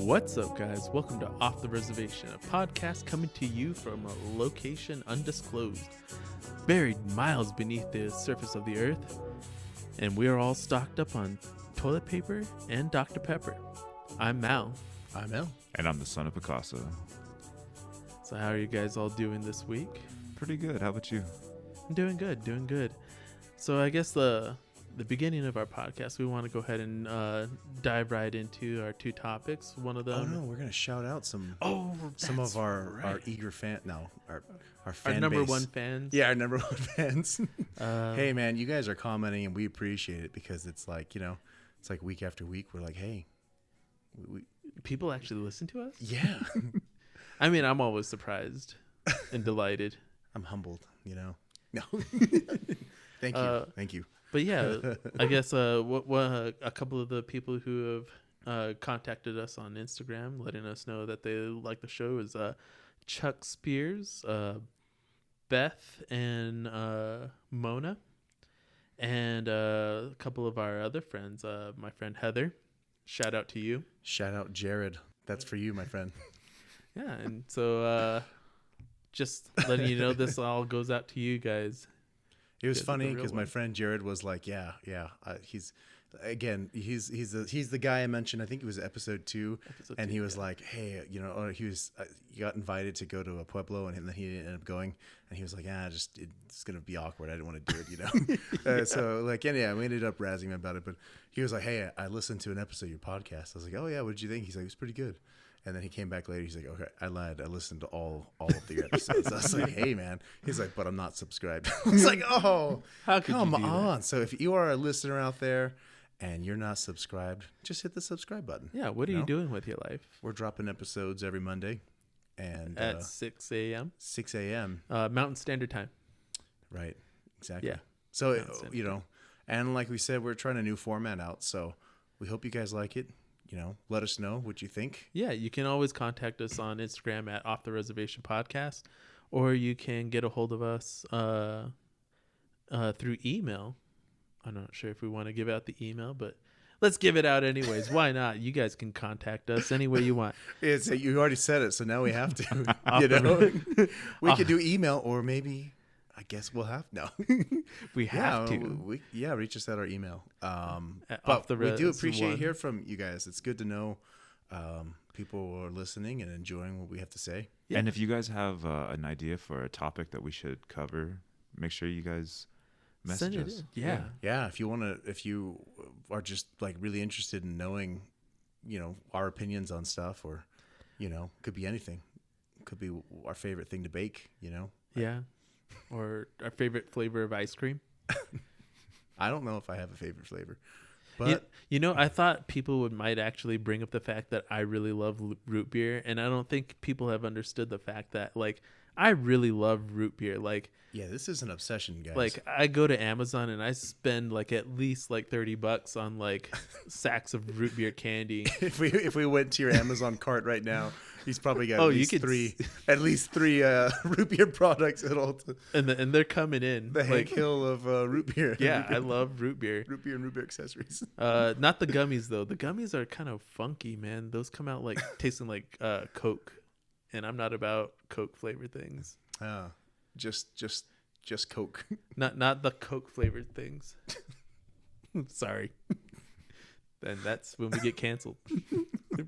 What's up, guys? Welcome to Off the Reservation, a podcast coming to you from a location undisclosed, buried miles beneath the surface of the earth, and we are all stocked up on toilet paper and Dr. Pepper. I'm Mal. I'm El. And I'm the son of Picasso. So how are you guys all doing this week? Pretty good. How about you? I'm doing good. So I guess the beginning of our podcast, we want to go ahead and dive right into our two topics. One of them. Oh no, we're gonna shout out some of our eager our fan our number base. one fans. Yeah, our number one fans. Hey man, you guys are commenting and we appreciate it because it's like, you know, it's like week after week we're like, hey, we people actually listen to us. yeah. I mean, I'm always surprised and delighted. I'm humbled, you know. No. Thank you. But yeah, I guess what a couple of the people who have contacted us on Instagram, letting us know that they like the show, is Chuck Spears, Beth, and Mona, and a couple of our other friends. My friend Heather, shout out to you. Shout out Jared. That's for you, my friend. Yeah, and so just letting you know, this all goes out to you guys. It was funny because my friend Jared was like, yeah. He's the guy I mentioned. I think it was episode 2, and he was like, hey, you know, or he got invited to go to a pueblo, and then he ended up going, and he was like, it's gonna be awkward. I didn't want to do it, you know. So like, we ended up razzing him about it, but he was like, hey, I listened to an episode of your podcast. I was like, oh yeah, what did you think? He's like, it was pretty good. And then he came back later. He's like, okay, I lied. I listened to all of your episodes. I was like, hey, man. He's like, but I'm not subscribed. I was like, oh, come on. So if you are a listener out there and you're not subscribed, just hit the subscribe button. Yeah, what are you doing with your life? We're dropping episodes every Monday. And at 6 a.m.? 6 a.m. Mountain Standard Time. Right. Exactly. Yeah. So, you know, and like we said, we're trying a new format out. So we hope you guys like it. You know, let us know what you think. Yeah, you can always contact us on Instagram at Off the Reservation Podcast, or you can get a hold of us through email. I'm not sure if we want to give out the email, but let's give it out anyways. Why not? You guys can contact us any way you want. You already said it, so now we have to. You know, we could do email, or maybe I guess we'll have we have to. Reach us at our email. But we do appreciate hearing from you guys. It's good to know people are listening and enjoying what we have to say. Yeah. And if you guys have an idea for a topic that we should cover, make sure you guys message us. Yeah. If you are just like really interested in knowing, you know, our opinions on stuff, or, you know, could be anything. Could be our favorite thing to bake. You know. Yeah. Or our favorite flavor of ice cream. I don't know if I have a favorite flavor, but you know, I thought people might actually bring up the fact that I really love root beer, and I don't think people have understood the fact that, like, I really love root beer. Like, yeah, this is an obsession, guys. Like, I go to Amazon and I spend like at least like $30 on like sacks of root beer candy. If we went to your Amazon cart right now, he's probably got at least three root beer products at all. And they're coming in. The Hank Hill of root beer. Yeah, I love root beer. Root beer and root beer accessories. Not the gummies though. The gummies are kind of funky, man. Those come out like tasting like Coke, and I'm not about Coke flavored things. Just Coke. Not the Coke flavored things. Sorry. Then that's when we get canceled.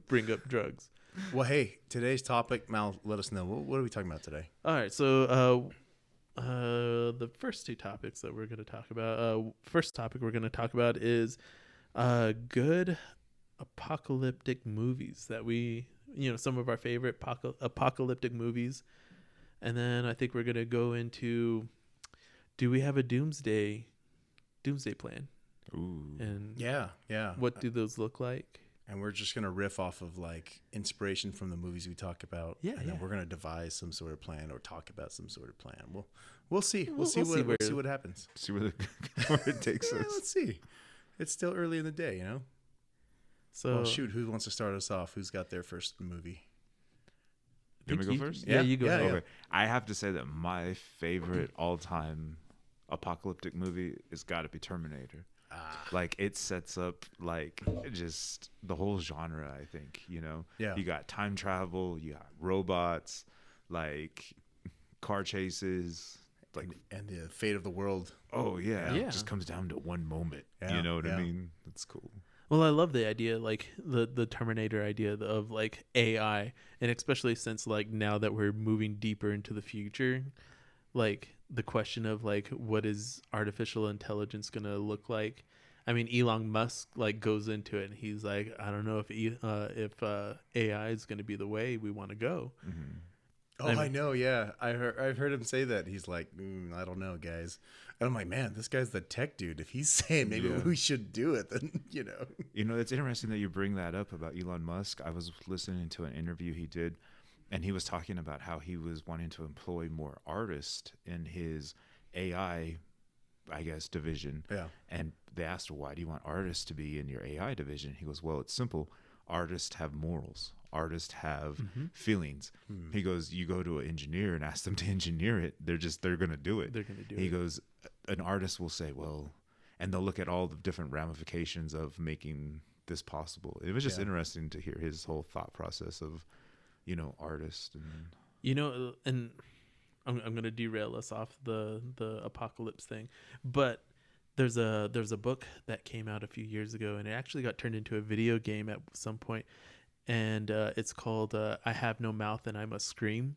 Bring up drugs. Well, hey, today's topic, Mal, let us know. What are we talking about today? All right, so the first two topics that we're going to talk about. First topic we're going to talk about is good apocalyptic movies that some of our favorite apocalyptic movies. And then I think we're going to go into, do we have a doomsday plan? Ooh. And yeah. What do those look like? And we're just going to riff off of like inspiration from the movies we talk about. Yeah. And then we're going to devise some sort of plan or talk about some sort of plan. We'll see. We'll see what happens. See where it takes us. Let's see. It's still early in the day, you know? So shoot, who wants to start us off? Who's got their first movie? You want me to go first? Yeah, you go. Yeah. Okay. I have to say that my favorite all-time apocalyptic movie has got to be Terminator. Like it sets up like just the whole genre, I think, you know. Yeah. You got time travel, you got robots, like car chases, like and the fate of the world. Oh yeah, Yeah. It just comes down to one moment. Yeah, You know what yeah. I mean? That's cool. Well, I love the idea, like the Terminator idea of like AI, and especially since like now that we're moving deeper into the future, like the question of like what is artificial intelligence gonna look like. I mean, Elon Musk like goes into it and he's like, I don't know if AI is gonna be the way we want to go. Mm-hmm. Oh, I know. Yeah, I've heard him say that. He's like, I don't know, guys. And I'm like, man, this guy's the tech dude. If he's saying maybe we should do it, then you know. You know, it's interesting that you bring that up about Elon Musk. I was listening to an interview he did, and he was talking about how he was wanting to employ more artists in his AI, I guess, division. Yeah. And they asked, why do you want artists to be in your AI division? He goes, well, it's simple. Artists have morals. Artists have feelings. He goes, you go to an engineer and ask them to engineer it. They're going to do it. They're going to do it. He goes, an artist will say, well, and they'll look at all the different ramifications of making this possible. It was just interesting to hear his whole thought process of, you know, artists. And you know, and I'm going to derail us off the apocalypse thing, but there's a book that came out a few years ago, and it actually got turned into a video game at some point, and it's called I Have No Mouth and I Must Scream,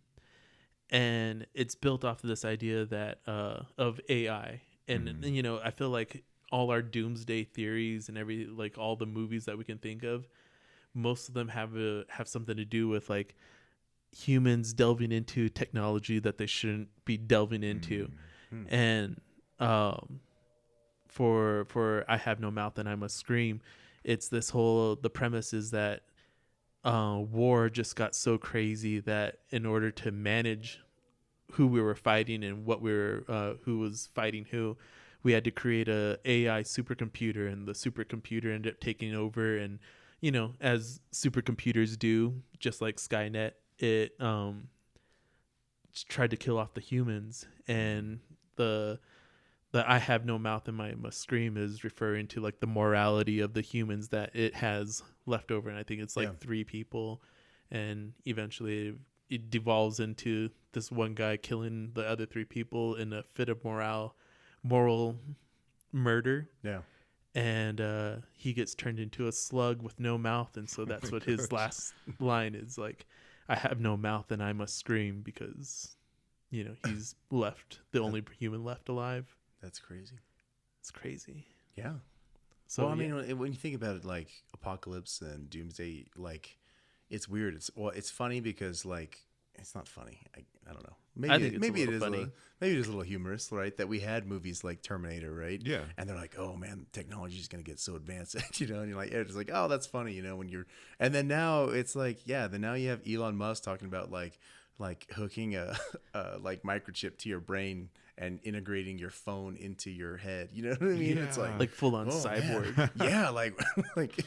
and it's built off of this idea that of AI, and you know, I feel like all our doomsday theories and like all the movies that we can think of, most of them have something to do with like humans delving into technology that they shouldn't be delving into. And for I Have No Mouth and I Must Scream, it's this whole, the premise is that war just got so crazy that in order to manage who we were fighting and what we were who was fighting who, we had to create a AI supercomputer, and the supercomputer ended up taking over. And you know, as supercomputers do, just like Skynet, it tried to kill off the humans. And the I Have No Mouth and I Must Scream is referring to like the morality of the humans that it has left over. And I think it's like 3 people, and eventually it devolves into this one guy killing the other 3 people in a fit of moral murder. Yeah. And he gets turned into a slug with no mouth, and so that's what his last line is, like, I have no mouth and I must scream, because you know he's left the only human left alive. That's crazy. It's crazy. Yeah. So well, I mean, when you think about it, like apocalypse and doomsday, like it's weird. It's funny because like it's not funny. I don't know. Maybe it is funny. Maybe it is a little humorous, right? That we had movies like Terminator, right? Yeah. And they're like, oh man, technology is gonna get so advanced, you know. And you're like, it's like, oh, that's funny, you know. And then now it's like, then now you have Elon Musk talking about like hooking a like microchip to your brain and integrating your phone into your head. You know what I mean? Yeah. It's like full on cyborg. yeah, like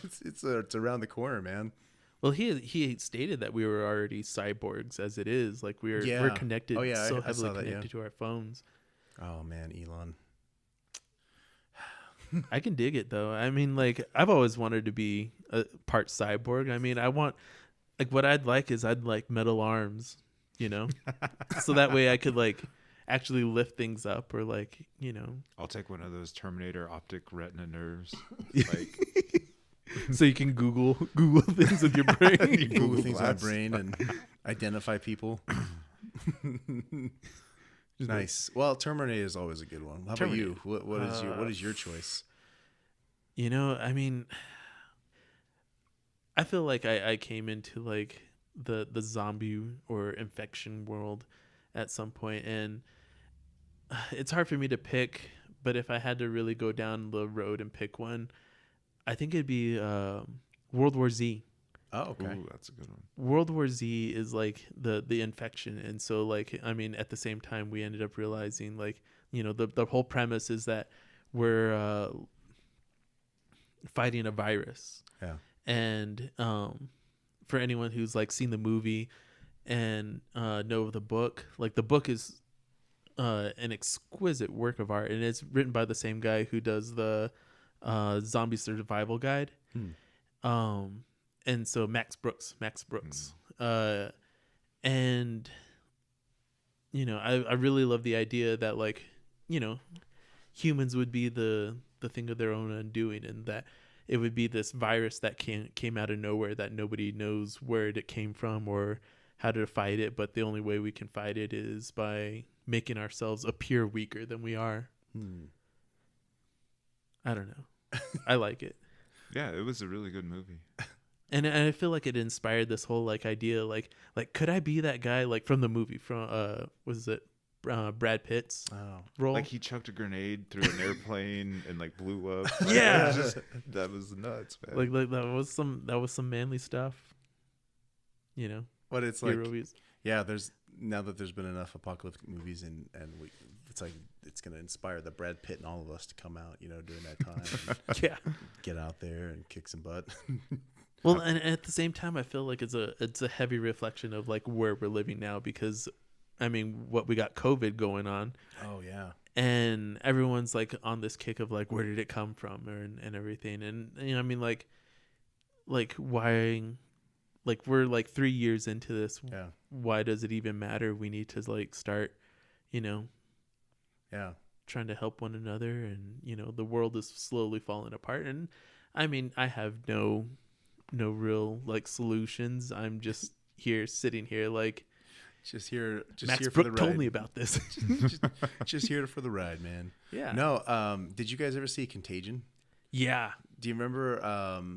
it's around the corner, man. Well, he stated that we were already cyborgs as it is. Like we're connected, so heavily connected to our phones. Oh man, Elon. I can dig it though. I mean, like I've always wanted to be a part cyborg. I mean, I want, like, what I'd like metal arms, you know, so that way I could like actually lift things up, or like, you know, I'll take one of those Terminator optic retina nerves, like. So you can Google things with your brain. You Google things with my brain and identify people. Nice. Well, Terminator is always a good one. How about you? What is your choice? You know, I mean, I feel like I came into like the zombie or infection world at some point, and it's hard for me to pick. But if I had to really go down the road and pick one, I think it'd be World War Z. Oh, okay. Ooh, that's a good one. World War Z is like the infection. And so, like, I mean, at the same time, we ended up realizing, like, you know, the whole premise is that we're fighting a virus. Yeah. And for anyone who's, like, seen the movie and know the book, like, the book is an exquisite work of art. And it's written by the same guy who does the zombie survival guide. And so Max Brooks, and I really love the idea that, like, humans would be the thing of their own undoing, and that it would be this virus that came out of nowhere that nobody knows where it came from or how to fight it, but the only way we can fight it is by making ourselves appear weaker than we are. I don't know. I like it. Yeah, it was a really good movie. And I feel like it inspired this whole like idea, like could I be that guy, like from the movie from was it Brad Pitt's role? Like he chucked a grenade through an airplane and like blew up. Like, yeah, that was nuts, man. Like that was some manly stuff, But it's like, movies. yeah, there's now that there's been enough apocalyptic movies and it's like it's gonna inspire the Brad Pitt and all of us to come out, during that time. Yeah, get out there and kick some butt. Well, and at the same time, I feel like it's a heavy reflection of like where we're living now, because I mean, what we got COVID going on. Oh yeah. And everyone's like on this kick of like, where did it come from, and everything. And I mean, like why, like we're like 3 years into this. Yeah. Why does it even matter? We need to like start, yeah, trying to help one another, and the world is slowly falling apart. And I mean, I have no real like solutions. I'm just sitting here like, just here Max here Brook for the ride. told me about this. just here for the ride, man. Yeah. No, did you guys ever see Contagion? Yeah. Do you remember?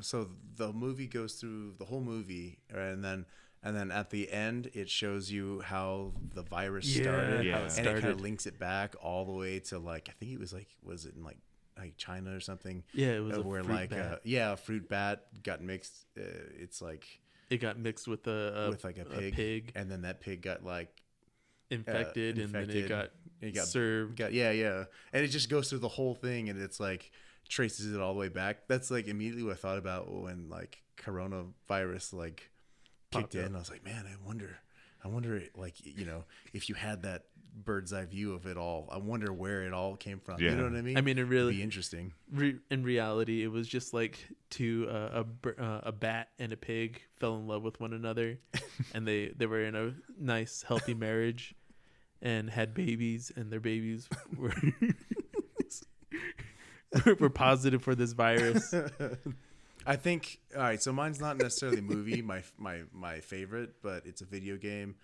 So the movie goes through the whole movie, and then at the end it shows you how the virus started, and it kind of links it back all the way to like, I think it was like, was it in like China or something? Yeah, it was where fruit like bat. a fruit bat got mixed. It's like it got mixed with a pig, and then that pig got like infected, and then it got served. and it just goes through the whole thing, and it's like traces it all the way back. That's like immediately what I thought about when like coronavirus like kicked in. I was like, man, I wonder like, if you had that bird's eye view of it all, I wonder where it all came from. You know what I mean? I mean, it really It'd be interesting. In reality, it was just like a bat and a pig fell in love with one another, and they were in a nice healthy marriage and had babies, and their babies were were positive for this virus. I think, all right, so mine's not necessarily a movie, my favorite, but it's a video game,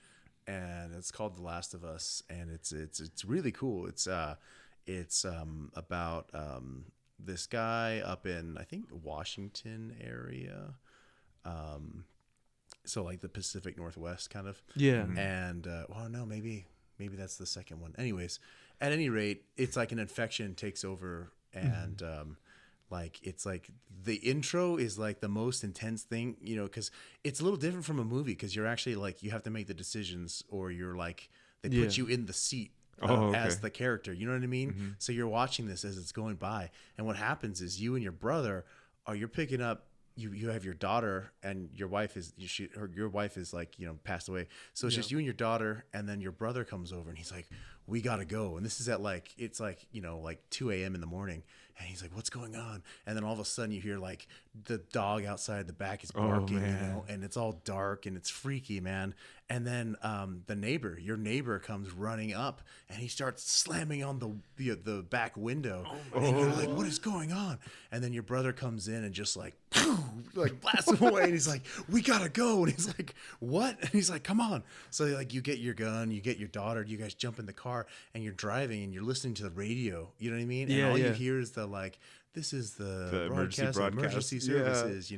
and it's called The Last of Us, and it's really cool. It's about this guy up in, I think, Washington area, so like the Pacific Northwest kind of. Yeah. And well, no, maybe that's the second one. Anyways, at any rate, it's like an infection takes over, and like it's like the intro is like the most intense thing, because it's a little different from a movie, because you're actually like, you have to make the decisions, or you're like, they put you in the seat as the character, you know what I mean? Mm-hmm. So you're watching this as it's going by, and what happens is you and your brother you're picking up, you have your daughter, and your wife is your wife is like, passed away, so it's just you and your daughter, and then your brother comes over, and he's like, we gotta go. And this is at like, it's like, like 2 a.m. in the morning. And he's like, what's going on? And then all of a sudden you hear like the dog outside the back is barking, and it's all dark and it's freaky, man. And then your neighbor comes running up, and he starts slamming on the back window. And you're like, what is going on? And then your brother comes in and just like blasts him away. And he's like, we gotta go. And he's like, what? And he's like, come on. So like, you get your gun, you get your daughter, you guys jump in the car, and you're driving, and you're listening to the radio. You know what I mean? And all you hear is the like, this is the emergency services,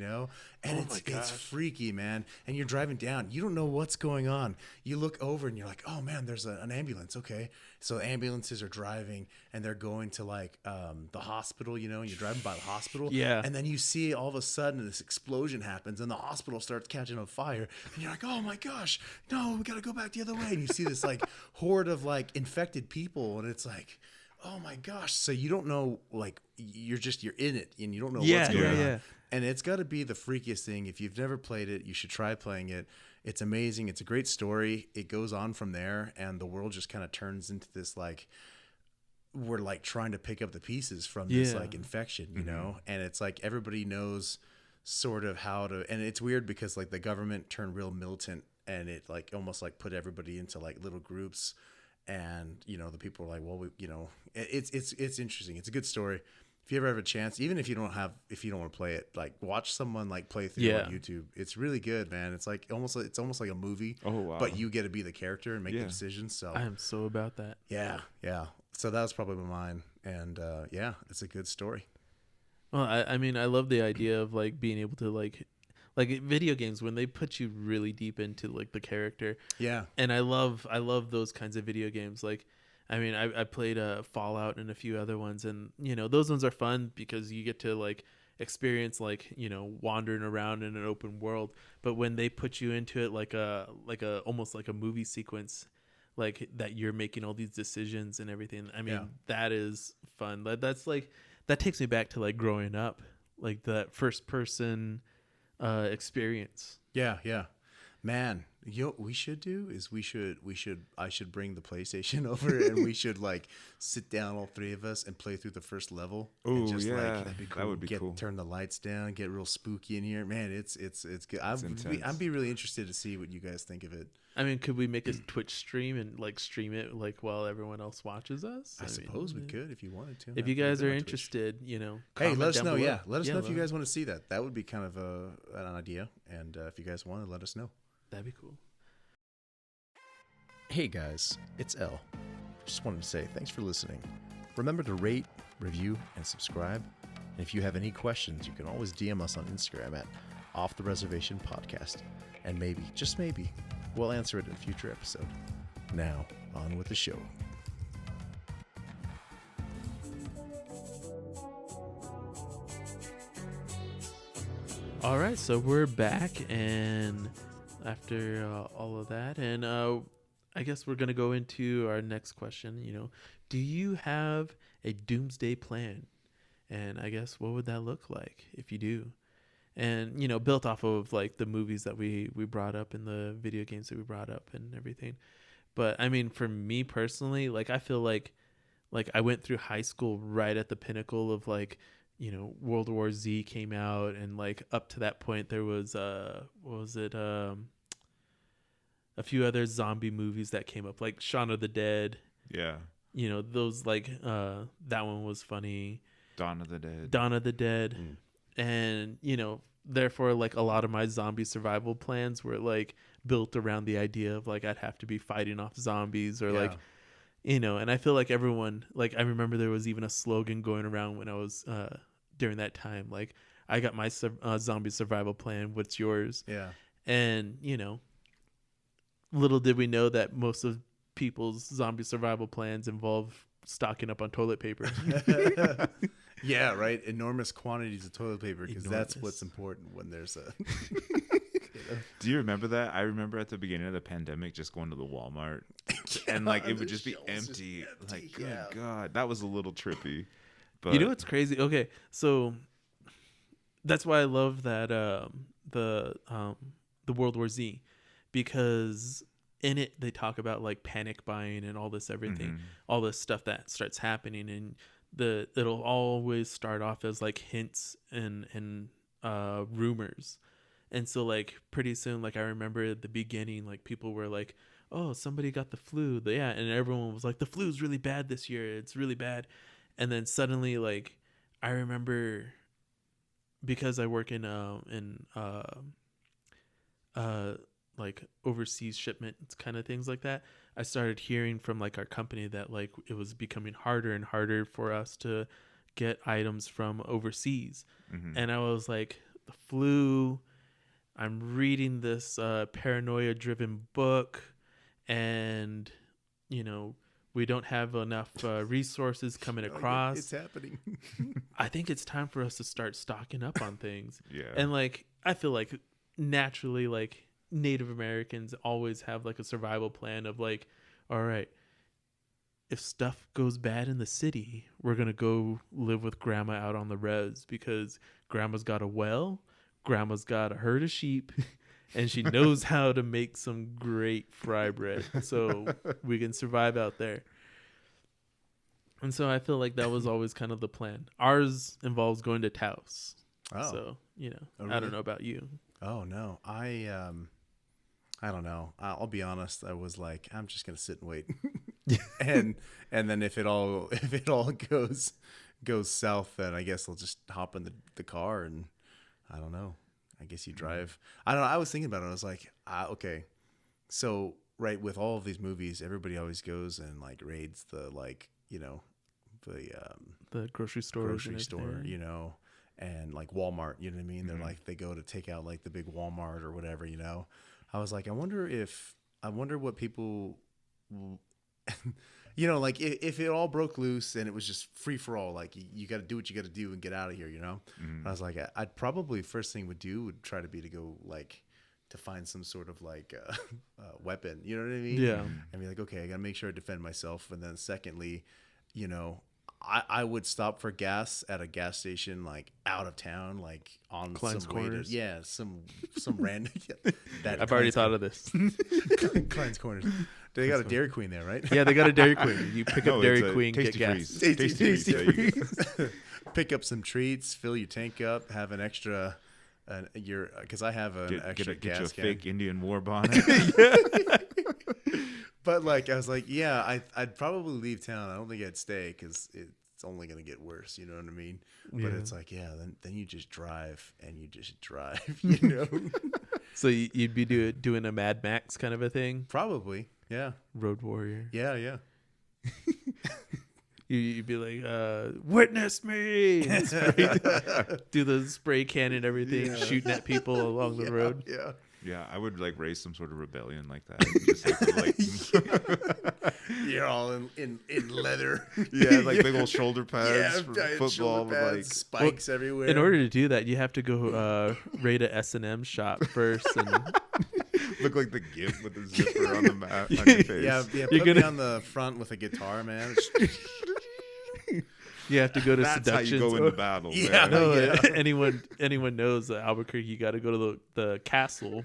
and it's freaky, man. And you're driving down, you don't know what's going on. You look over and you're like, oh man, there's an ambulance. Okay, so ambulances are driving, and they're going to like the hospital, and you're driving by the hospital, and then you see all of a sudden this explosion happens, and the hospital starts catching on fire, and you're like, oh my gosh, no, we gotta go back the other way. And you see this like horde of like infected people, and it's like, oh my gosh. So you don't know, like, you're in it, and you don't know what's going on. And it's got to be the freakiest thing. If you've never played it, you should try playing it. It's amazing. It's a great story. It goes on from there, and the world just kind of turns into this like we're like trying to pick up the pieces from this like infection, you know, and it's like everybody knows sort of how to, and it's weird because like the government turned real militant and it like almost like put everybody into like little groups, and you know the people are like, well, you know, it's interesting. It's a good story. If you ever have a chance, even if you don't want to play it, like watch someone like play through on YouTube. It's really good, man. It's almost like a movie. Oh wow! But you get to be the character and make the decisions. So I am so about that. Yeah. So that was probably mine, and it's a good story. Well, I mean, I love the idea of like being able to like video games when they put you really deep into like the character. Yeah. And I love those kinds of video games. Like, I mean, I played Fallout and a few other ones, and you know those ones are fun because you get to like experience like, you know, wandering around in an open world. But when they put you into it like a almost like a movie sequence, like that you're making all these decisions and everything. I mean, that is fun. That's like that takes me back to like growing up, like that first person experience. Yeah. Man, you know what we should do is I should bring the PlayStation over and we should like sit down, all three of us, and play through the first level. Oh yeah, that'd be cool. That would be cool. Turn the lights down, get real spooky in here. Man, it's good. I'd be really interested to see what you guys think of it. I mean, could we make a Twitch stream and like stream it like while everyone else watches us? I suppose we could if you wanted to. If you guys are interested, you know, hey, let us know. Below. Yeah, let us know if you guys want to see that. That would be kind of an idea. And if you guys want to, let us know. That'd be cool. Hey guys, it's Elle. Just wanted to say thanks for listening. Remember to rate, review, and subscribe. And if you have any questions, you can always DM us on Instagram at Off the Reservation Podcast. And maybe, just maybe, we'll answer it in a future episode. Now, on with the show. All right, so we're back, and after all of that, and I guess we're gonna go into our next question. You know, do you have a doomsday plan? And I guess what would that look like if you do? And you know, built off of like the movies that we brought up and the video games that we brought up and everything. But I mean, for me personally, like I feel like I went through high school right at the pinnacle of like, you know, World War Z came out, and like up to that point there was what was it, a few other zombie movies that came up, like Shaun of the Dead. Yeah. You know, those like that one was funny. Dawn of the Dead. Mm. And you know, therefore like a lot of my zombie survival plans were like built around the idea of like I'd have to be fighting off zombies or like, you know, and I feel like everyone, like I remember there was even a slogan going around when I was during that time, like I got my zombie survival plan, what's yours? Yeah. And you know, little did we know that most of people's zombie survival plans involve stocking up on toilet paper. Yeah, right. Enormous quantities of toilet paper, because that's what's important when there's a Do you remember that? I remember at the beginning of the pandemic just going to the Walmart and like it would just be empty. Like, good God, that was a little trippy. But you know what's crazy? Okay, so that's why I love that the World War Z, because in it they talk about like panic buying and all this everything, all this stuff that starts happening, and it'll always start off as like hints and rumors. And so like pretty soon, like I remember at the beginning, like people were like, oh, somebody got the flu. Yeah. And everyone was like, the flu's really bad this year. It's really bad. And then suddenly, like, I remember, because I work in like overseas shipments kind of things like that, I started hearing from like our company that like it was becoming harder and harder for us to get items from overseas. And I was like, the flu, I'm reading this paranoia driven book, and you know, we don't have enough resources coming across. It's happening. I think it's time for us to start stocking up on things. Yeah. And like I feel like naturally, like Native Americans always have like a survival plan of like, all right, if stuff goes bad in the city, we're gonna go live with grandma out on the res, because grandma's got a well, grandma's got a herd of sheep, and she knows how to make some great fry bread, so we can survive out there. And so I feel like that was always kind of the plan. Ours involves going to Taos. Oh. So, you know, Oh, really? I don't know about you. Oh no, I don't know. I'll be honest. I was like, I'm just gonna sit and wait, and then if it all goes south, then I guess I'll just hop in the car and I don't know. I guess you drive. I don't know. I was thinking about it. I was like, okay, so right with all of these movies, everybody always goes and like raids the like the grocery store, you know. And like Walmart, you know what I mean? They're like, they go to take out like the big Walmart or whatever, you know? I was like, I wonder what people, you know, like if it all broke loose and it was just free for all, like you got to do what you got to do and get out of here, you know? I was like, I'd probably first thing would try to be to go like to find some sort of like weapon, you know what I mean? Yeah. And be like, okay, I got to make sure I defend myself. And then secondly, you know, I would stop for gas at a gas station like out of town, like on Klein's some way Corners. some random. That I've already thought of this. Klein's Corners. They got a Dairy Queen there, right? Yeah, they got a Dairy Queen. You pick up Dairy Queen, get Tasty gas. Freeze. Tasty Freeze. Pick up some treats, fill your tank up, have an extra. Because I have an extra Get gas you a can. fake Indian war bonnet. But like I was like, yeah, I'd probably leave town. I don't think I'd stay because it's only gonna get worse. You know what I mean? Yeah. But it's like, yeah, then you just drive and you just drive. You know? So you'd be doing a Mad Max kind of a thing? Probably, yeah, Road Warrior. yeah. You'd be like, witness me! And do the spray can and everything, shooting at people along the road. Yeah. Yeah, I would like raise some sort of rebellion like that. Just like, You're all in leather. yeah, like big old shoulder pads for giant football shoulder with pads, like spikes everywhere. In order to do that, you have to go raid a S&M shop first. And look like the GIF with the zipper on the map on your face. yeah, put me on the front with a guitar, man. you have to go to That's seductions. how you go into battle. Yeah. man. No, anyone knows that Albuquerque, you got to go to the castle.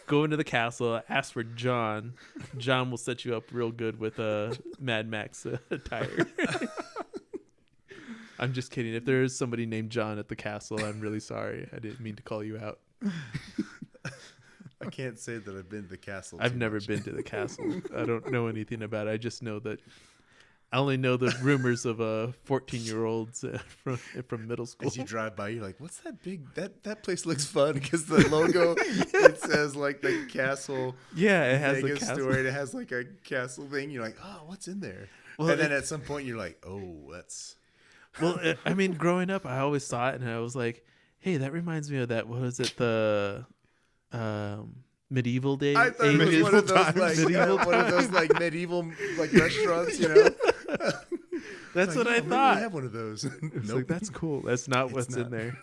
Go into the castle, ask for John. John will set you up real good with a Mad Max attire. I'm just kidding. If there is somebody named John at the castle, I'm really sorry. I didn't mean to call you out. I can't say that I've been to the castle. I've too never much. been to the castle. I don't know anything about it. I just know that I only know the rumors of 14-year-olds from middle school. As you drive by, you're like, "What's that big? That place looks fun." Because the logo it says like the castle. Yeah, it has the Vegas castle. store. It has like a castle thing. You're like, "Oh, what's in there?" Well, and then at some point, you're like, "Oh, that's." Well, I mean, growing up, I always saw it, and I was like, "Hey, that reminds me of that. What was it? The medieval day? I thought it was one of those like medieval like restaurants, you know. That's like, what I maybe thought. we have one of those. It's Nope. like, that's cool. That's not what's not. in there.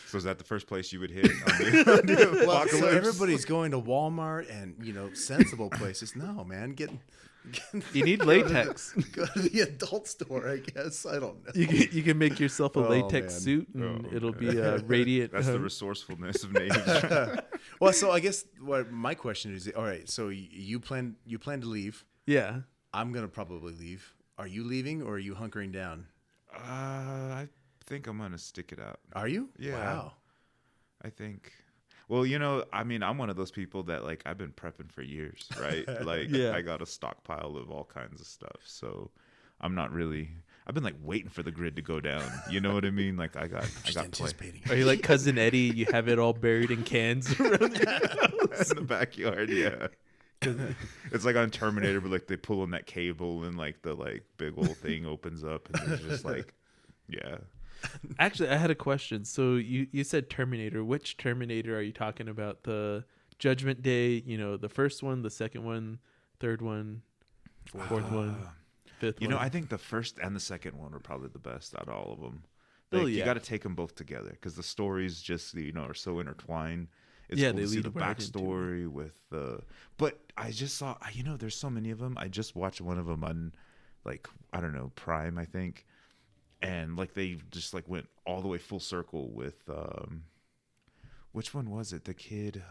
So is that the first place you would hit on the Well, so apocalypse? everybody's going to Walmart and sensible places. No, man, get You need latex. Go to the adult store, I guess. I don't know. You can make yourself a Oh, latex man. suit, and Oh, it'll okay. be radiant. That's the resourcefulness of natives. Well, so I guess what my question is, all right, so you plan to leave. Yeah. I'm going to probably leave. Are you leaving or are you hunkering down? I think I'm gonna stick it out. Are you? Yeah. Wow. I think. Well, I mean, I'm one of those people that like I've been prepping for years, right? Like, Yeah. I got a stockpile of all kinds of stuff, so I'm not really. I've been like waiting for the grid to go down. You know what I mean? Like, I got play anticipating. Are you like Cousin Eddie? You have it all buried in cans around your house? in the backyard. Yeah. It's like on Terminator, but like they pull on that cable and like the like big old thing opens up and there's just like, yeah. Actually, I had a question. So you said Terminator. Which Terminator are you talking about? The Judgment Day, the first one, the second one, third one, fourth one, fifth one? I think the first and the second one are probably the best out of all of them. Oh, Like, yeah. You got to take them both together because the stories just, are so intertwined. It's Yeah, cool they to see lead the right into backstory with the. But I just saw, there's so many of them. I just watched one of them on, like, I don't know, Prime, I think. And like they just like went all the way full circle with which one was it? The kid.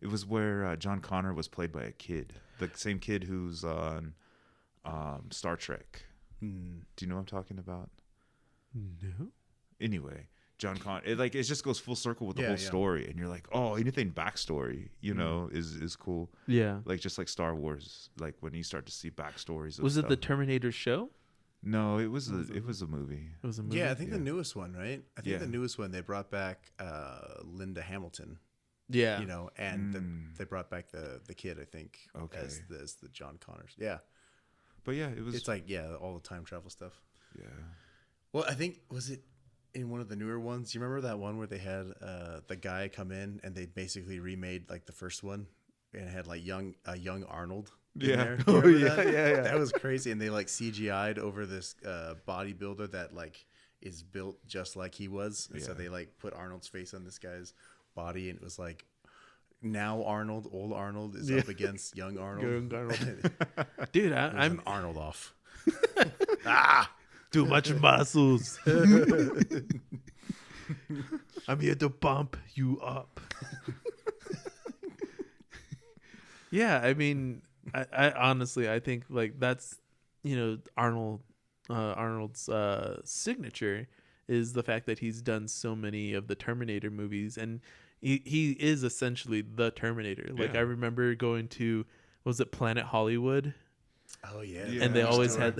It was where John Connor was played by a kid, the same kid who's on Star Trek. Do you know what I'm talking about? No. Anyway, John Connor, it just goes full circle with the whole story, and you're like, oh, anything backstory, is cool. Yeah. Like just like Star Wars, like when you start to see backstories. Was it the Terminator show? No, it was a movie. It was a movie. Yeah, I think the newest one, right? I think the newest one they brought back Linda Hamilton. Yeah. And they brought back the kid, I think, as the John Connors. Yeah. But yeah, it's like all the time travel stuff. Yeah. Well, I think was it in one of the newer ones? You remember that one where they had the guy come in and they basically remade like the first one and had like young Arnold. Yeah. Oh yeah. That was crazy. And they like CGI'd over this bodybuilder that like is built just like he was. And so they like put Arnold's face on this guy's body, and it was like now old Arnold is up against young Arnold. Dude, I'm Arnold off. Too much muscles. I'm here to bump you up. Yeah, I mean, I honestly, I think like that's Arnold's signature is the fact that he's done so many of the Terminator movies, and he is essentially the Terminator. Like I remember going to, was it Planet Hollywood? Oh yeah. And they always had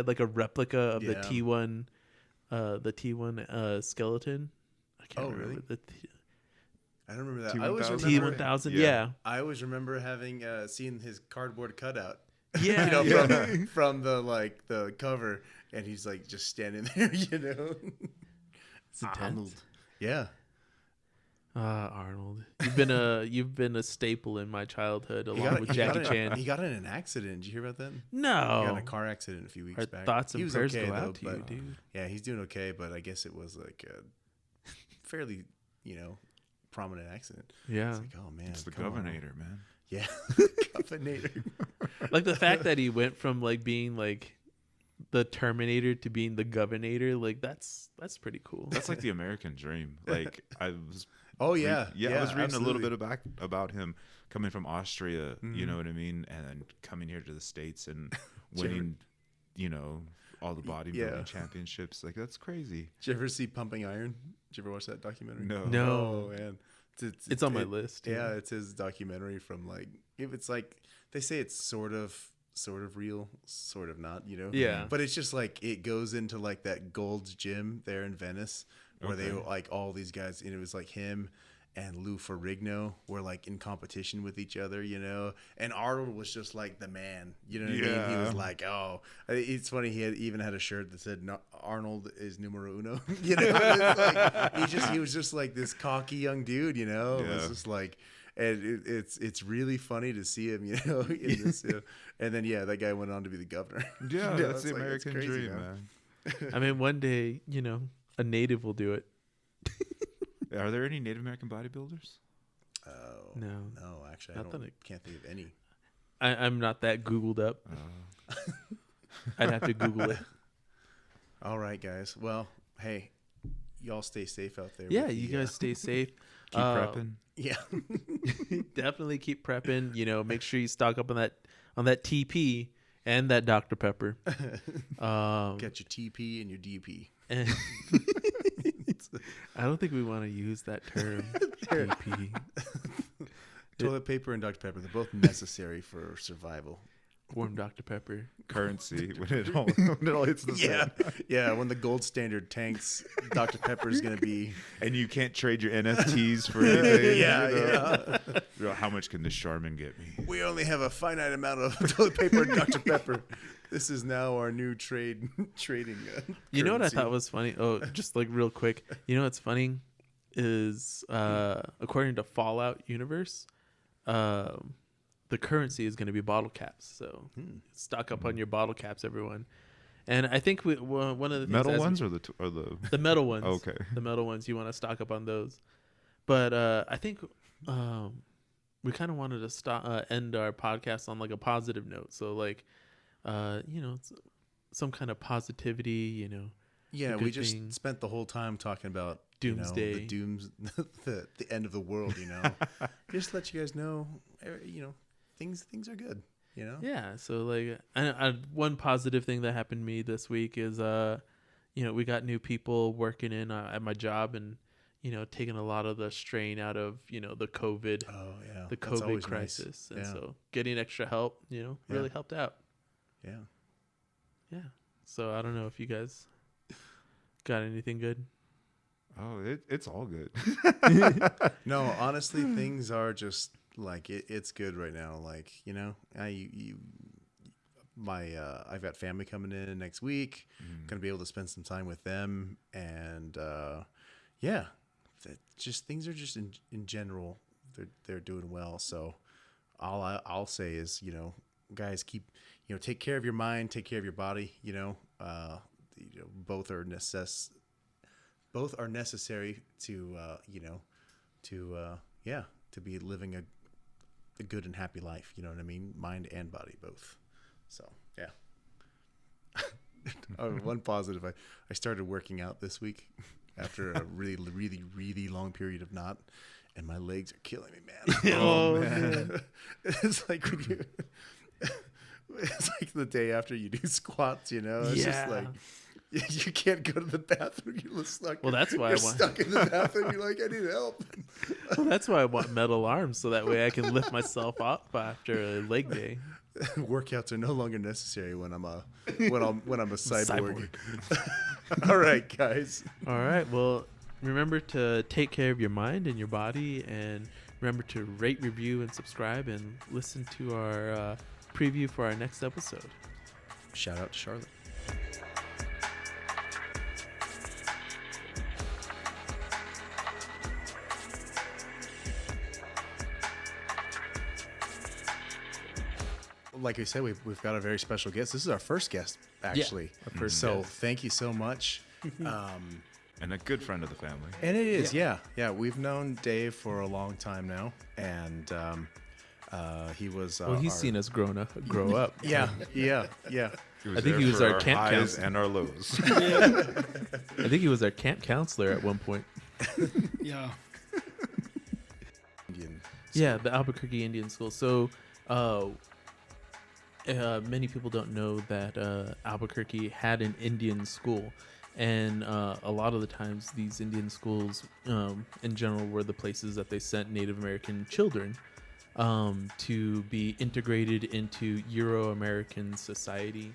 like a replica of the T1 skeleton. I can't remember really? I don't remember that. T1000? I always remember T1000. Yeah. I always remember having seen his cardboard cutout. Yeah. From the cover, and he's like just standing there, It's intense. Yeah. Arnold, you've been a staple in my childhood, along with Jackie Chan. He got in an accident. Did you hear about that? No, he got in a car accident a few weeks back. Thoughts and he was prayers okay, go out though, to you, dude. Yeah, he's doing okay, but I guess it was like a fairly, prominent accident. Yeah, it's like, oh man, it's the Governator, man. Yeah, Governator. Like the fact that he went from like being like the Terminator to being the Governator, like that's pretty cool. That's like the American dream. Like I was. Oh yeah, I was reading a little bit about him coming from Austria. You know what I mean, and then coming here to the States and winning, all the bodybuilding championships. Like that's crazy. Did you ever see Pumping Iron? Did you ever watch that documentary? No. Oh man, it's on my list. Yeah, it's his documentary from like it's like they say it's sort of real, sort of not. Yeah. But it's just like it goes into like that Gold's Gym there in Venice. Where they like all these guys, and it was like him and Lou Ferrigno were like in competition with each other, and Arnold was just like the man, what I mean? He was like, oh, it's funny. He even had a shirt that said Arnold is numero uno, It's like, he was just like this cocky young dude, It was just like, and it's really funny to see him, in this, and then that guy went on to be the governor. Yeah, that's the American dream, man. I mean, one day, a native will do it. Are there any Native American bodybuilders? Oh no, actually, can't think of any. I'm not that Googled up. I'd have to Google it. All right, guys. Well, hey, y'all stay safe out there. Yeah, you guys stay safe. Keep prepping. Yeah, definitely keep prepping. Make sure you stock up on that TP and that Dr. Pepper. Got your TP and your DP. I don't think we want to use that term. TP. Toilet paper and Dr. Pepper, they're both necessary for survival. Warm Dr. Pepper. Currency when it all hits the same. Yeah, when the gold standard tanks, Dr. Pepper is going to be... And you can't trade your NFTs for anything. Yeah. How much can this Charmin get me? We only have a finite amount of toilet paper and Dr. Pepper. This is now our new trading. You know what I thought was funny? Oh, just like real quick. You know what's funny is according to Fallout Universe, the currency is going to be bottle caps. So stock up on your bottle caps, everyone. And I think one of the things metal ones or the metal ones. Okay, the metal ones. You want to stock up on those. But I think we kind of wanted to end our podcast on like a positive note. So like. Some kind of positivity, Yeah, we just spent the whole time talking about Doomsday, the end of the world. Just let you guys know, things are good. you know? Yeah. So like, one positive thing that happened to me this week is, we got new people working in at my job, and taking a lot of the strain out of the COVID, the COVID crisis, nice. and so getting extra help, really helped out. Yeah. Yeah. So I don't know if you guys got anything good. Oh, it's all good. No, honestly, things are just like it's good right now. Like I've got family coming in next week. Gonna be able to spend some time with them, and just things are just in general they're doing well. So all I'll say is guys, keep take care of your mind, take care of your body. Both are necessary to to be living a good and happy life. You know what I mean? Mind and body both. So yeah. One positive, I started working out this week after a really, really, really long period of not, and my legs are killing me, man. Oh man. It's like it's like the day after you do squats, It's just like you can't go to the bathroom. You're stuck. Well, that's why you're stuck in the bathroom. You're like, I need help. Well, that's why I want metal arms, so that way I can lift myself up after a leg day. Workouts are no longer necessary when I'm a cyborg. All right, guys. All right. Well, remember to take care of your mind and your body, and remember to rate, review, and subscribe, and listen to our preview for our next episode. Shout out to Charlotte. Like we said, we've got a very special guest. This is our first guest, actually. Yeah, our first so guest. Thank you so much. And a good friend of the family. And it is, yeah. We've known Dave for a long time now, and he was. He's seen us grow up. Yeah. I think he was our camp counselor and our lows. I think he was our camp counselor at one point. Yeah. Yeah, the Albuquerque Indian School. So, many people don't know that Albuquerque had an Indian school, and a lot of the times these Indian schools, in general, were the places that they sent Native American children to be integrated into Euro-American society.